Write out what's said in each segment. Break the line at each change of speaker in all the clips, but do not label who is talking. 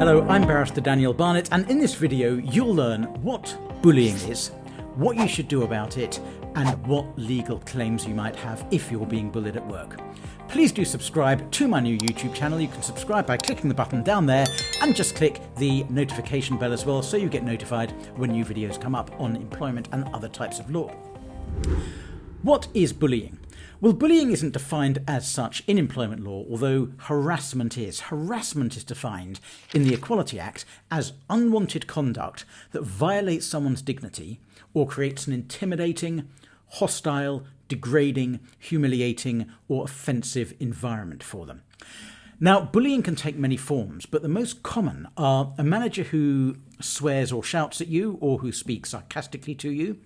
Hello, I'm Barrister Daniel Barnett, and in this video you'll learn what bullying is, what you should do about it, and what legal claims you might have if you're being bullied at work. Please do subscribe to my new YouTube channel. You can subscribe by clicking the button down there and just click the notification bell as well so you get notified when new videos come up on employment and other types of law. What is bullying? Well, bullying isn't defined as such in employment law, although harassment is. Harassment is defined in the Equality Act as unwanted conduct that violates someone's dignity or creates an intimidating, hostile, degrading, humiliating, or offensive environment for them. Now, bullying can take many forms, but the most common are a manager who swears or shouts at you or who speaks sarcastically to you,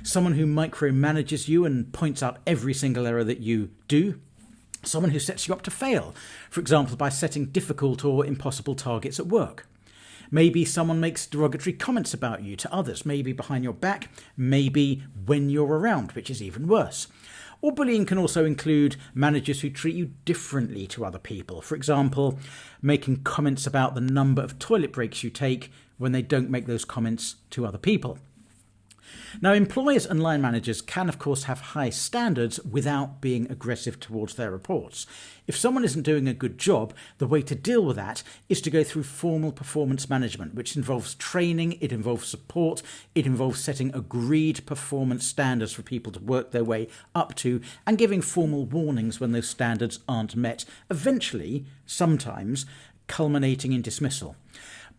someone who micromanages you and points out every single error that you do, someone who sets you up to fail, for example, by setting difficult or impossible targets at work. Maybe someone makes derogatory comments about you to others, maybe behind your back, maybe when you're around, which is even worse. Or bullying can also include managers who treat you differently to other people. For example, making comments about the number of toilet breaks you take when they don't make those comments to other people. Now, employers and line managers can, of course, have high standards without being aggressive towards their reports. If someone isn't doing a good job, the way to deal with that is to go through formal performance management, which involves training, it involves support, it involves setting agreed performance standards for people to work their way up to, and giving formal warnings when those standards aren't met, eventually, sometimes, culminating in dismissal.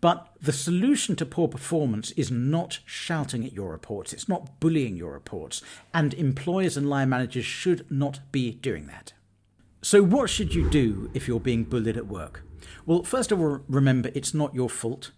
But the solution to poor performance is not shouting at your reports, it's not bullying your reports, and employers and line managers should not be doing that. So what should you do if you're being bullied at work? Well, first of all, remember it's not your fault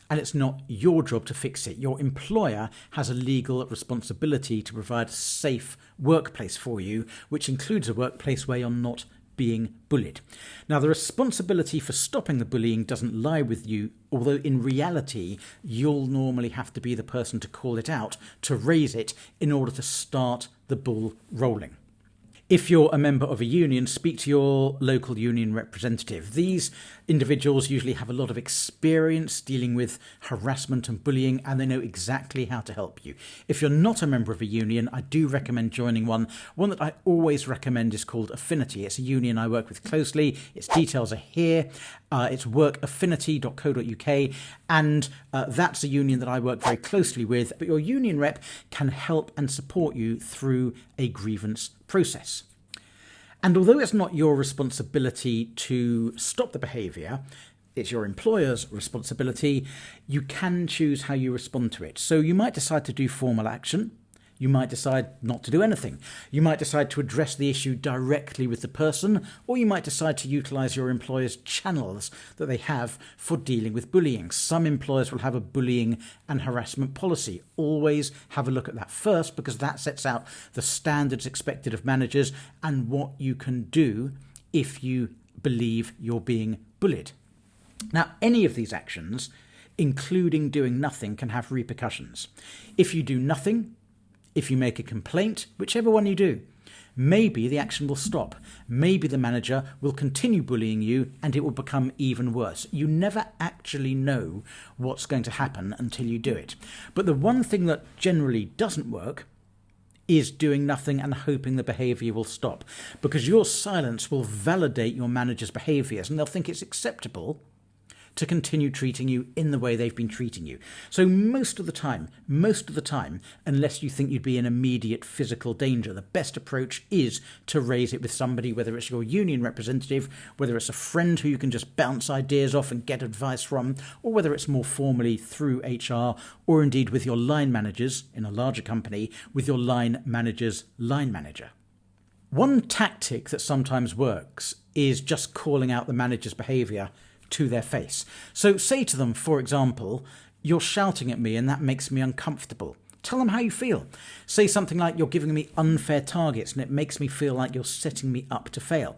and it's not your job to fix it. Your employer has a legal responsibility to provide a safe workplace for you, which includes a workplace where you're not being bullied. Now, the responsibility for stopping the bullying doesn't lie with you, although in reality, you'll normally have to be the person to call it out, to raise it in order to start the ball rolling. If you're a member of a union, speak to your local union representative. These individuals usually have a lot of experience dealing with harassment and bullying, and they know exactly how to help you. If you're not a member of a union, I do recommend joining one. One that I always recommend is called Affinity. It's a union I work with closely. Its details are here. It's workaffinity.co.uk, and that's a union that I work very closely with. But your union rep can help and support you through a grievance process. And although it's not your responsibility to stop the behaviour, it's your employer's responsibility, you can choose how you respond to it. So you might decide to do formal action. You might decide not to do anything. You might decide to address the issue directly with the person, or you might decide to utilise your employer's channels that they have for dealing with bullying. Some employers will have a bullying and harassment policy. Always have a look at that first, because that sets out the standards expected of managers and what you can do if you believe you're being bullied. Now, any of these actions, including doing nothing, can have repercussions. If you do nothing, if you make a complaint, whichever one you do, maybe the action will stop. Maybe the manager will continue bullying you and it will become even worse. You never actually know what's going to happen until you do it. But the one thing that generally doesn't work is doing nothing and hoping the behaviour will stop, because your silence will validate your manager's behaviours and they'll think it's acceptable to continue treating you in the way they've been treating you. So most of the time, unless you think you'd be in immediate physical danger, the best approach is to raise it with somebody, whether it's your union representative, whether it's a friend who you can just bounce ideas off and get advice from, or whether it's more formally through HR, or indeed with your line managers in a larger company, with your line manager's line manager. One tactic that sometimes works is just calling out the manager's behaviour to their face. So say to them, for example, "You're shouting at me and that makes me uncomfortable." Tell them how you feel. Say something like, "You're giving me unfair targets and it makes me feel like you're setting me up to fail."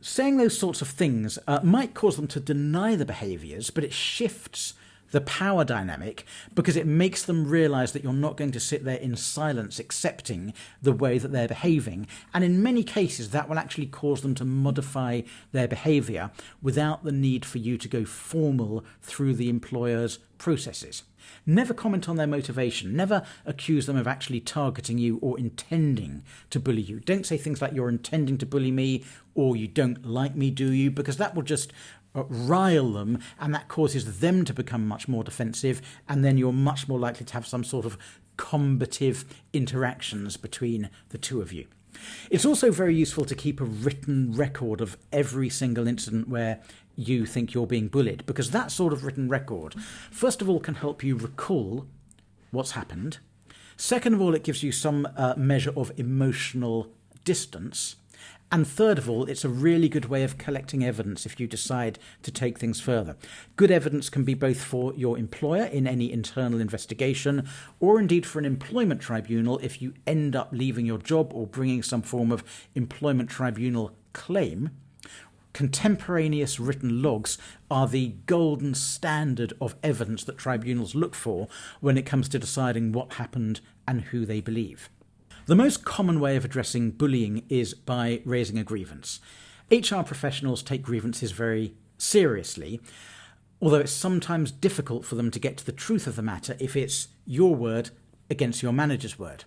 Saying those sorts of things might cause them to deny the behaviours, but it shifts the power dynamic, because it makes them realize that you're not going to sit there in silence accepting the way that they're behaving. And in many cases, that will actually cause them to modify their behavior without the need for you to go formal through the employer's processes. Never comment on their motivation. Never accuse them of actually targeting you or intending to bully you. Don't say things like "you're intending to bully me" or "you don't like me, do you?" because that will just rile them, and that causes them to become much more defensive, and then you're much more likely to have some sort of combative interactions between the two of you. It's also very useful to keep a written record of every single incident where you think you're being bullied, because that sort of written record, first of all, can help you recall what's happened. Second of all, it gives you some measure of emotional distance. And third of all, it's a really good way of collecting evidence if you decide to take things further. Good evidence can be both for your employer in any internal investigation, or indeed for an employment tribunal if you end up leaving your job or bringing some form of employment tribunal claim. Contemporaneous written logs are the golden standard of evidence that tribunals look for when it comes to deciding what happened and who they believe. The most common way of addressing bullying is by raising a grievance. HR professionals take grievances very seriously, although it's sometimes difficult for them to get to the truth of the matter if it's your word against your manager's word.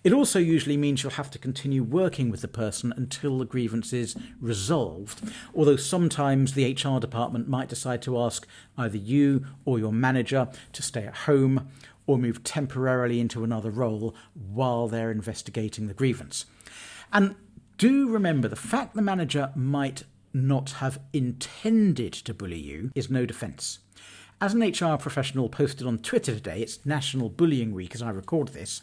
It also usually means you'll have to continue working with the person until the grievance is resolved, although sometimes the HR department might decide to ask either you or your manager to stay at home or move temporarily into another role while they're investigating the grievance. And do remember, the fact the manager might not have intended to bully you is no defence. As an HR professional posted on Twitter today, it's National Bullying Week as I record this,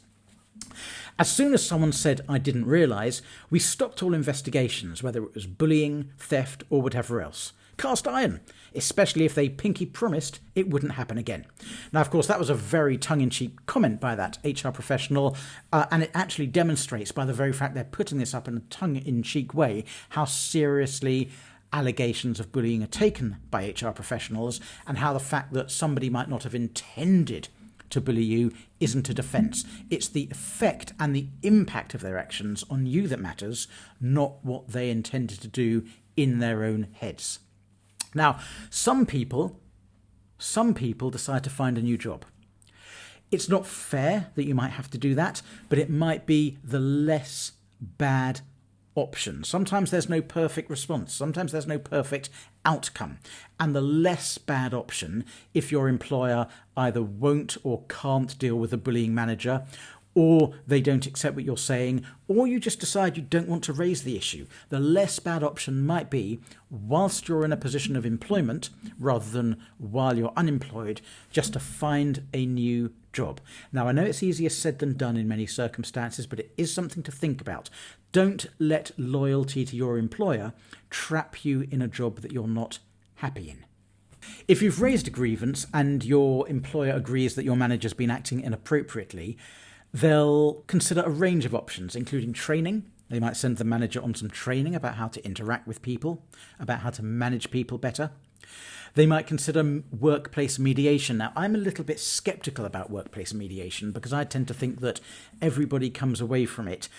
as soon as someone said "I didn't realise," we stopped all investigations, whether it was bullying, theft or whatever else. Cast iron, especially if they pinky promised it wouldn't happen again. Now, of course, that was a very tongue-in-cheek comment by that HR professional, and it actually demonstrates by the very fact they're putting this up in a tongue-in-cheek way how seriously allegations of bullying are taken by HR professionals, and how the fact that somebody might not have intended to bully you isn't a defence. It's the effect and the impact of their actions on you that matters, not what they intended to do in their own heads. Now, some people decide to find a new job. It's not fair that you might have to do that, but it might be the less bad option. Sometimes there's no perfect response. Sometimes there's no perfect outcome. And the less bad option, if your employer either won't or can't deal with a bullying manager, or they don't accept what you're saying, or you just decide you don't want to raise the issue, the less bad option might be, whilst you're in a position of employment, rather than while you're unemployed, just to find a new job. Now, I know it's easier said than done in many circumstances, but it is something to think about. Don't let loyalty to your employer trap you in a job that you're not happy in. If you've raised a grievance and your employer agrees that your manager's been acting inappropriately, they'll consider a range of options, including training. They might send the manager on some training about how to interact with people, about how to manage people better. They might consider workplace mediation. Now, I'm a little bit sceptical about workplace mediation because I tend to think that everybody comes away from it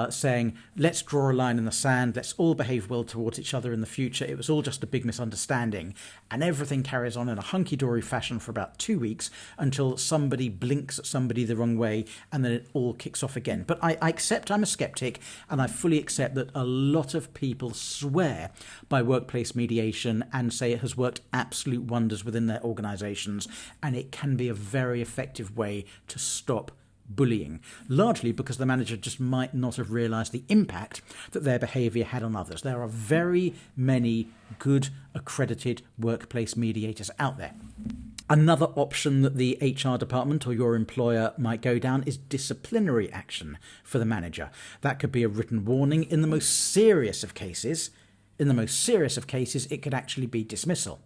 saying, let's draw a line in the sand, let's all behave well towards each other in the future. It was all just a big misunderstanding. And everything carries on in a hunky-dory fashion for about 2 weeks until somebody blinks at somebody the wrong way and then it all kicks off again. But I accept I'm a skeptic, and I fully accept that a lot of people swear by workplace mediation and say it has worked absolute wonders within their organisations, and it can be a very effective way to stop bullying, largely because the manager just might not have realised the impact that their behaviour had on others. There are very many good accredited workplace mediators out there. Another option that the HR department or your employer might go down is disciplinary action for the manager. That could be a written warning. In the most serious of cases, it could actually be dismissal.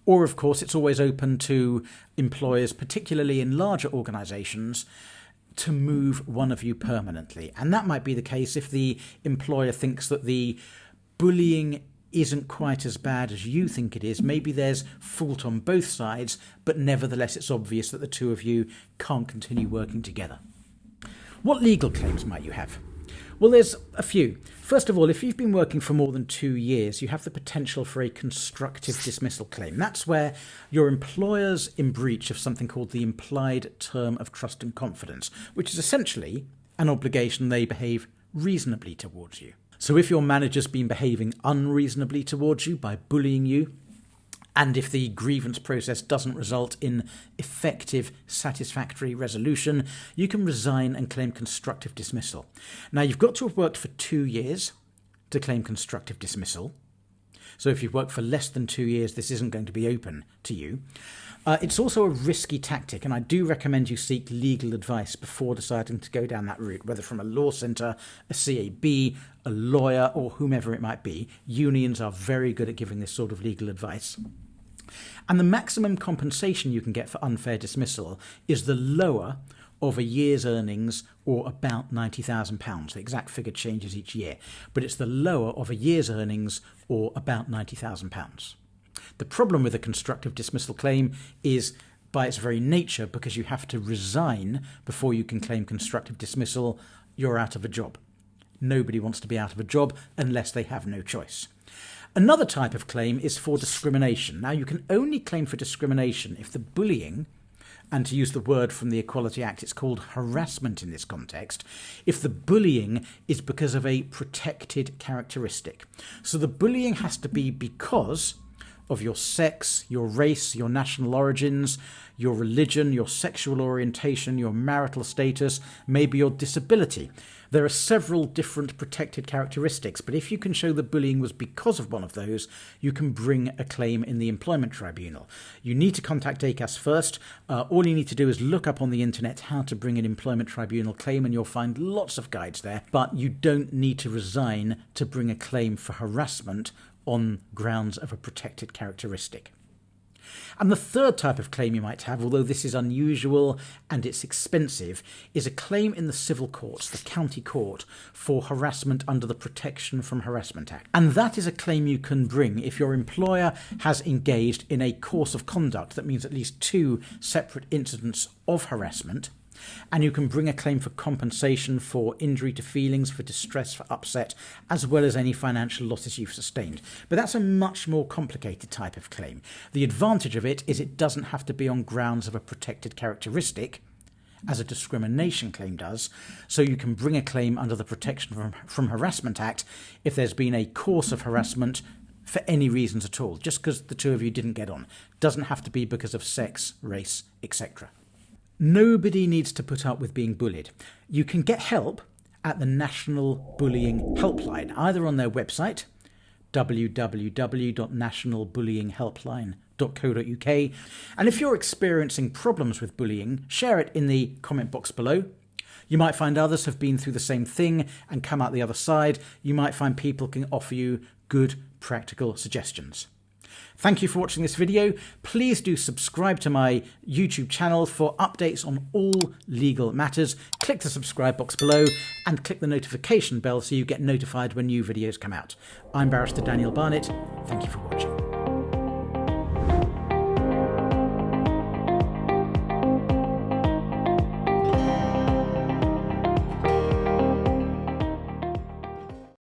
Or, of course, it's always open to employers, particularly in larger organisations, to move one of you permanently. And that might be the case if the employer thinks that the bullying isn't quite as bad as you think it is. Maybe there's fault on both sides, but nevertheless it's obvious that the two of you can't continue working together. What legal claims might you have? Well, there's a few. First of all, if you've been working for more than 2 years, you have the potential for a constructive dismissal claim. That's where your employer's in breach of something called the implied term of trust and confidence, which is essentially an obligation they behave reasonably towards you. So if your manager's been behaving unreasonably towards you by bullying you, and if the grievance process doesn't result in effective, satisfactory resolution, you can resign and claim constructive dismissal. Now, you've got to have worked for 2 years to claim constructive dismissal. So if you've worked for less than 2 years, this isn't going to be open to you. It's also a risky tactic, and I do recommend you seek legal advice before deciding to go down that route, whether from a law centre, a CAB, a lawyer, or whomever it might be. Unions are very good at giving this sort of legal advice. And the maximum compensation you can get for unfair dismissal is the lower of a year's earnings, or about £90,000. The exact figure changes each year, but it's the lower of a year's earnings, or about £90,000. The problem with a constructive dismissal claim is, by its very nature, because you have to resign before you can claim constructive dismissal, you're out of a job. Nobody wants to be out of a job unless they have no choice. Another type of claim is for discrimination. Now, you can only claim for discrimination if the bullying, and to use the word from the Equality Act, it's called harassment in this context, if the bullying is because of a protected characteristic. So the bullying has to be because of your sex, your race, your national origins, your religion, your sexual orientation, your marital status, maybe your disability. There are several different protected characteristics, but if you can show the bullying was because of one of those, you can bring a claim in the employment tribunal. You need to contact ACAS first. All you need to do is look up on the internet how to bring an employment tribunal claim, and you'll find lots of guides there, but you don't need to resign to bring a claim for harassment on grounds of a protected characteristic. And the third type of claim you might have, although this is unusual and it's expensive, is a claim in the civil courts, the county court, for harassment under the Protection from Harassment Act. And that is a claim you can bring if your employer has engaged in a course of conduct that means at least 2 separate incidents of harassment. And you can bring a claim for compensation for injury to feelings, for distress, for upset, as well as any financial losses you've sustained. But that's a much more complicated type of claim. The advantage of it is it doesn't have to be on grounds of a protected characteristic, as a discrimination claim does. So you can bring a claim under the Protection from Harassment Act if there's been a course of harassment for any reasons at all, just because the two of you didn't get on. Doesn't have to be because of sex, race, etc. Nobody needs to put up with being bullied. You can get help at the National Bullying Helpline, either on their website, www.nationalbullyinghelpline.co.uk, and if you're experiencing problems with bullying, share it in the comment box below. You might find others have been through the same thing and come out the other side. You might find people can offer you good, practical suggestions. Thank you for watching this video. Please do subscribe to my YouTube channel for updates on all legal matters. Click the subscribe box below and click the notification bell so you get notified when new videos come out. I'm Barrister Daniel Barnett. Thank you for watching.